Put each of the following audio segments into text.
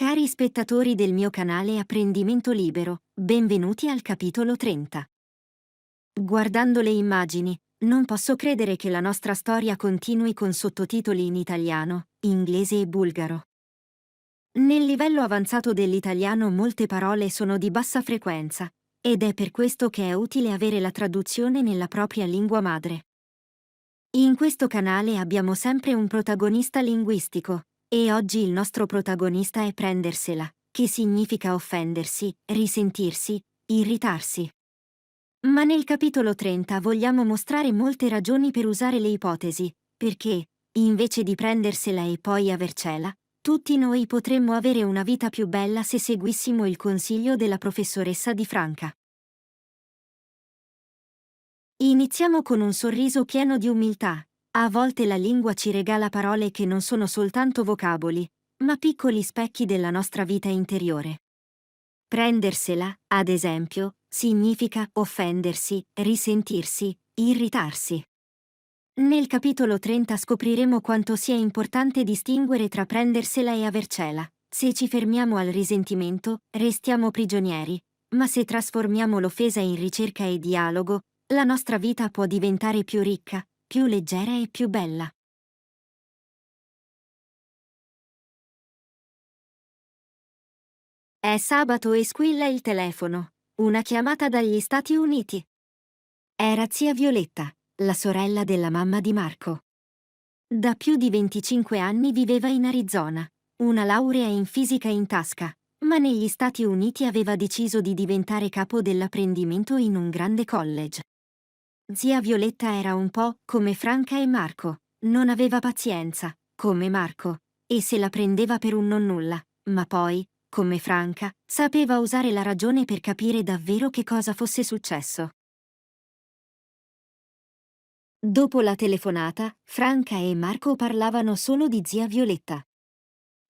Cari spettatori del mio canale Apprendimento Libero, benvenuti al capitolo 30. Guardando le immagini, non posso credere che la nostra storia continui con sottotitoli in italiano, inglese e bulgaro. Nel livello avanzato dell'italiano molte parole sono di bassa frequenza, ed è per questo che è utile avere la traduzione nella propria lingua madre. In questo canale abbiamo sempre un protagonista linguistico, e oggi il nostro protagonista è prendersela, che significa offendersi, risentirsi, irritarsi. Ma nel capitolo 30 vogliamo mostrare molte ragioni per usare le ipotesi, perché, invece di prendersela e poi avercela, tutti noi potremmo avere una vita più bella se seguissimo il consiglio della professoressa Di Franca. Iniziamo con un sorriso pieno di umiltà. A volte la lingua ci regala parole che non sono soltanto vocaboli, ma piccoli specchi della nostra vita interiore. Prendersela, ad esempio, significa offendersi, risentirsi, irritarsi. Nel capitolo 30 scopriremo quanto sia importante distinguere tra prendersela e avercela. Se ci fermiamo al risentimento, restiamo prigionieri, ma se trasformiamo l'offesa in ricerca e dialogo, la nostra vita può diventare più ricca, più leggera e più bella. È sabato e squilla il telefono. Una chiamata dagli Stati Uniti. Era zia Violetta, la sorella della mamma di Marco. Da più di 25 anni viveva in Arizona, una laurea in fisica in tasca, ma negli Stati Uniti aveva deciso di diventare capo dell'apprendimento in un grande college. Zia Violetta era un po' come Franca e Marco, non aveva pazienza, come Marco, e se la prendeva per un nonnulla, ma poi, come Franca, sapeva usare la ragione per capire davvero che cosa fosse successo. Dopo la telefonata, Franca e Marco parlavano solo di zia Violetta.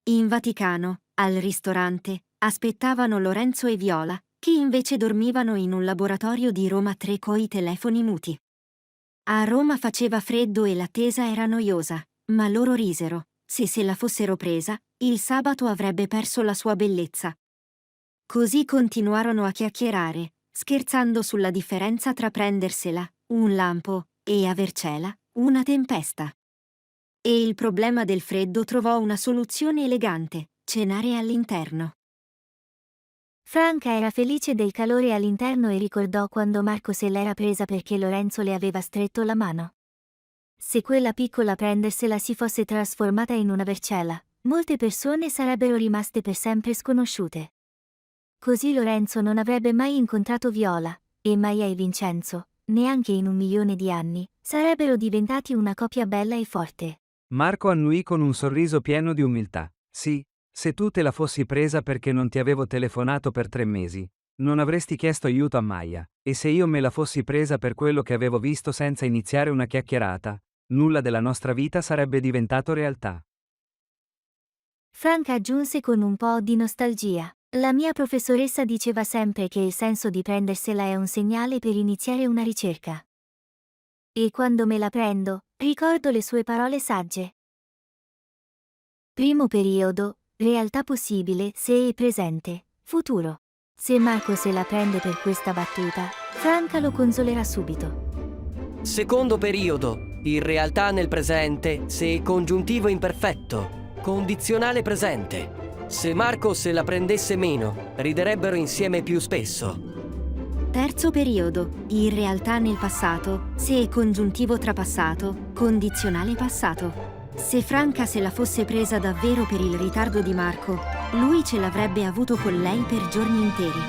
In Vaticano, al ristorante, aspettavano Lorenzo e Viola, che invece dormivano in un laboratorio di Roma 3 coi telefoni muti. A Roma faceva freddo e l'attesa era noiosa, ma loro risero. Se la fossero presa, il sabato avrebbe perso la sua bellezza. Così continuarono a chiacchierare, scherzando sulla differenza tra prendersela, un lampo, e avercela, una tempesta. E il problema del freddo trovò una soluzione elegante: cenare all'interno. Franca era felice del calore all'interno e ricordò quando Marco se l'era presa perché Lorenzo le aveva stretto la mano. Se quella piccola prendersela si fosse trasformata in una vercella, molte persone sarebbero rimaste per sempre sconosciute. Così Lorenzo non avrebbe mai incontrato Viola, e Maia e Vincenzo, neanche in 1.000.000 di anni, sarebbero diventati una coppia bella e forte. Marco annuì con un sorriso pieno di umiltà. Sì, se tu te la fossi presa perché non ti avevo telefonato per 3 mesi, non avresti chiesto aiuto a Maia, e se io me la fossi presa per quello che avevo visto senza iniziare una chiacchierata, nulla della nostra vita sarebbe diventato realtà. Franca aggiunse con un po' di nostalgia. La mia professoressa diceva sempre che il senso di prendersela è un segnale per iniziare una ricerca. E quando me la prendo, ricordo le sue parole sagge. Primo periodo, realtà possibile se è presente, futuro. Se Marco se la prende per questa battuta, Franca lo consolerà subito. Secondo periodo, in realtà nel presente se è congiuntivo imperfetto, condizionale presente. Se Marco se la prendesse meno, riderebbero insieme più spesso. Terzo periodo, in realtà nel passato, se è congiuntivo trapassato, condizionale passato. Se Franca se la fosse presa davvero per il ritardo di Marco, lui ce l'avrebbe avuto con lei per giorni interi.